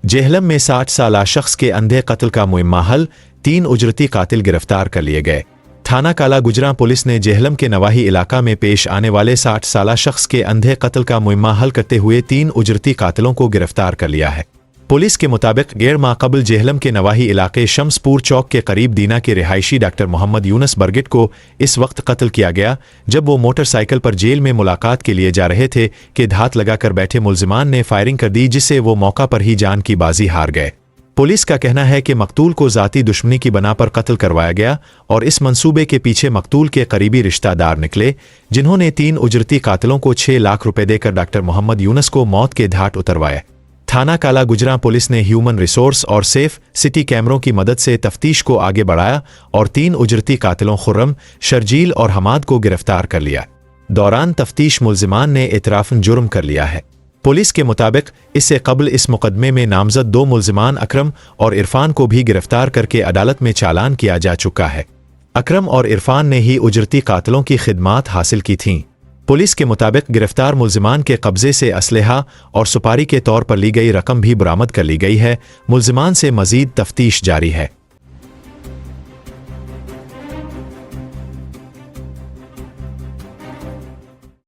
जेहलम में 60 साला शख्स के अंधे कत्ल का मुइम्मा हल, 3 उजरती कातिल गिरफ्तार कर लिए गए। थाना काला गुजरा पुलिस ने जेहलम के नवाही इलाका में पेश आने वाले 60 साला शख्स के अंधे कत्ल का मुइम्मा हल करते हुए 3 उजरती कातिलों को गिरफ्तार कर लिया है। पुलिस के मुताबिक गैर माकबल जेहलम के नवाही इलाके शम्सपुर चौक के करीब दीना के रिहायशी डॉक्टर मोहम्मद यूनुस बरगिट को इस वक्त कत्ल किया गया जब वो मोटरसाइकिल पर जेल में मुलाकात के लिए जा रहे थे कि धात लगाकर बैठे मुल्जिमान ने फायरिंग कर दी, जिससे वो मौका पर ही जान की बाजी हार गए। पुलिस का कहना है कि मकतूल को जाती दुश्मनी की बना पर कत्ल करवाया गया और इस मंसूबे के पीछे मकतूल के करीबी रिश्तेदार निकले, जिन्होंने 3 उजरती कातिलों को 6 लाख रुपए देकर डॉक्टर मोहम्मद यूनुस को मौत के घाट उतरवाए। थाना काला गुजरा पुलिस ने ह्यूमन रिसोर्स और सेफ सिटी कैमरों की मदद से तफ्तीश को आगे बढ़ाया और 3 उजरती कातिलों खुर्रम, शर्जील और हमाद को गिरफ्तार कर लिया। दौरान तफ्तीश मुल्जिमान ने इतराफन जुर्म कर लिया है। पुलिस के मुताबिक इससे कबल इस मुकदमे में नामजद 2 मुल्जिमान अकरम और इरफान को भी गिरफ्तार करके अदालत में चालान किया जा चुका है। अकरम और इरफान ने ही उजरती कातिलों की खिदमात हासिल की थीं। पुलिस के मुताबिक गिरफ्तार मुल्जिमान के कब्जे से असलहा और सुपारी के तौर पर ली गई रकम भी बरामद कर ली गई है। मुल्जिमान से मजीद तफ्तीश जारी है।